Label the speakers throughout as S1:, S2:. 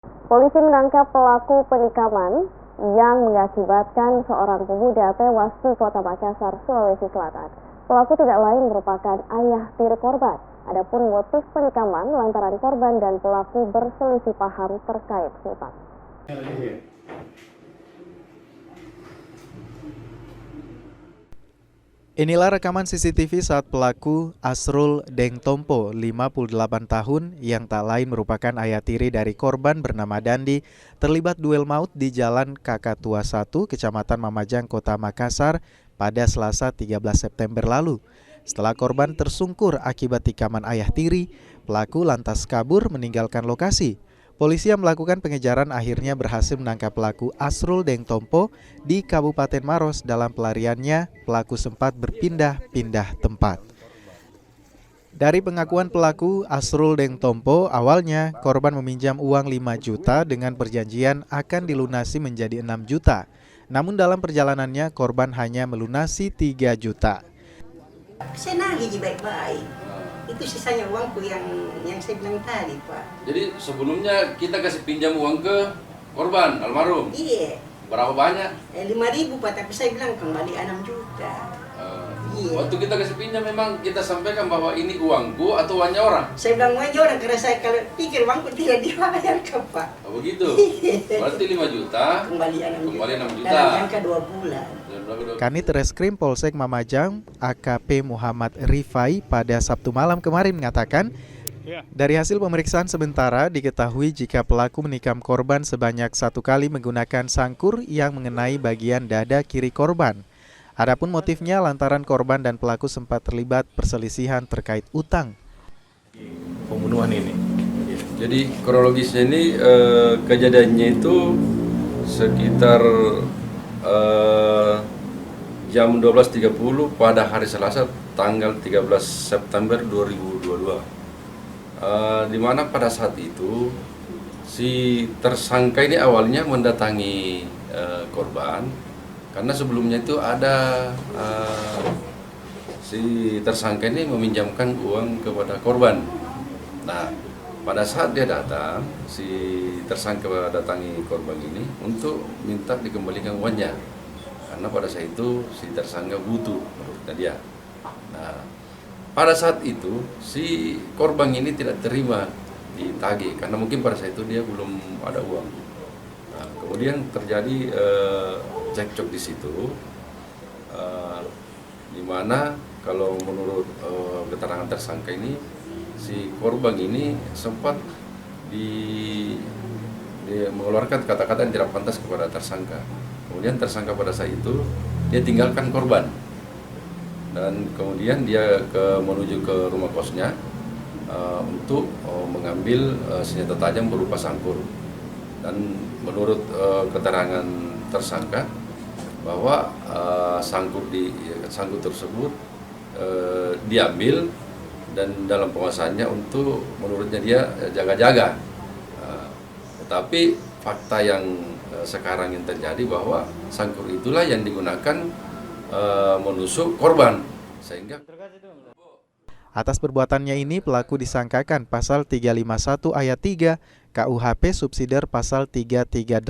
S1: Polisi menangkap pelaku penikaman yang mengakibatkan seorang pemuda tewas di Kota Makassar, Sulawesi Selatan. Pelaku tidak lain merupakan ayah tiri korban. Adapun motif penikaman lantaran korban dan pelaku berselisih paham terkait hutang.
S2: Inilah rekaman CCTV saat pelaku Asrul Dengtompo, 58 tahun, yang tak lain merupakan ayah tiri dari korban bernama Dandi, terlibat duel maut di Jalan Kakatua 1, Kecamatan Mamajang, Kota Makassar pada Selasa 13 September lalu. Setelah korban tersungkur akibat tikaman ayah tiri, pelaku lantas kabur meninggalkan lokasi. Polisi yang melakukan pengejaran akhirnya berhasil menangkap pelaku Asrul Dengtompo di Kabupaten Maros. Dalam pelariannya, pelaku sempat berpindah-pindah tempat. Dari pengakuan pelaku Asrul Dengtompo, awalnya korban meminjam uang 5 juta dengan perjanjian akan dilunasi menjadi 6 juta. Namun dalam perjalanannya korban hanya melunasi 3 juta.
S3: Saya nagih baik-baik. Itu sisanya uangku yang saya bilang tadi, Pak.
S4: Jadi sebelumnya kita kasih pinjam uang ke korban almarhum.
S3: Iya.
S4: Berapa banyak?
S3: 5.000, Pak, tapi saya bilang kembali 6 juta. Iya.
S4: Waktu kita kasih pinjam memang kita sampaikan bahwa ini uangku atau uangnya orang.
S3: Saya bilang uangnya orang karena saya kalau pikir uangku tidak dibayar, Pak.
S4: Oh begitu. Berarti 5 juta.
S3: Kembali 6 juta.
S4: Kembali 6 juta.
S3: Dalam jangka 2 bulan.
S2: Kanit Reskrim Polsek Mamajang AKP Muhammad Rifai pada Sabtu malam kemarin mengatakan, dari hasil pemeriksaan sementara diketahui jika pelaku menikam korban sebanyak 1 kali menggunakan sangkur yang mengenai bagian dada kiri korban. Adapun motifnya lantaran korban dan pelaku sempat terlibat perselisihan terkait utang.
S5: Pembunuhan ini.
S4: Jadi kronologisnya ini kejadiannya itu sekitar jam 12.30 pada hari Selasa tanggal 13 September 2022. Di mana pada saat itu si tersangka ini awalnya mendatangi korban karena sebelumnya itu ada si tersangka ini meminjamkan uang kepada korban. Nah, pada saat dia datang, si tersangka datangi korban ini untuk minta dikembalikan uangnya. Karena pada saat itu si tersangka butuh menurutnya dia. Nah, pada saat itu si korban ini tidak terima ditagih karena mungkin pada saat itu dia belum ada uang. Nah, kemudian terjadi cekcok di situ, di mana kalau menurut keterangan tersangka ini si korban ini sempat mengeluarkan kata-kata yang tidak pantas kepada tersangka. Kemudian tersangka pada saat itu dia tinggalkan korban dan kemudian dia menuju ke rumah kosnya untuk mengambil senjata tajam berupa sangkur. Dan menurut keterangan tersangka bahwa sangkur tersebut diambil dan dalam penguasaannya untuk menurutnya dia jaga-jaga. Tetapi fakta yang sekarang yang terjadi bahwa sangkur itulah yang digunakan menusuk korban. Sehingga
S2: atas perbuatannya ini pelaku disangkakan pasal 351 ayat 3 KUHP subsidiar pasal 338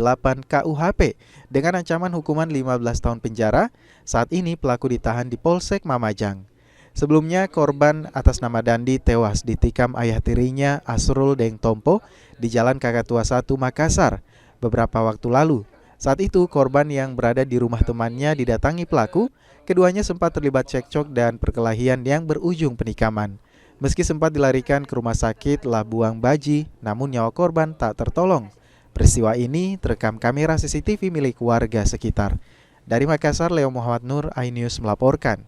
S2: KUHP dengan ancaman hukuman 15 tahun penjara. Saat ini pelaku ditahan di Polsek Mamajang. Sebelumnya korban atas nama Dandi tewas ditikam ayah tirinya Asrul Dengtompo di Jalan Kakatua 1 Makassar beberapa waktu lalu. Saat itu korban yang berada di rumah temannya didatangi pelaku. Keduanya sempat terlibat cekcok dan perkelahian yang berujung penikaman. Meski sempat dilarikan ke rumah sakit Labuang Baji, namun nyawa korban tak tertolong. Peristiwa ini terekam kamera CCTV milik warga sekitar. Dari Makassar, Leo Muhammad Nur, iNews melaporkan.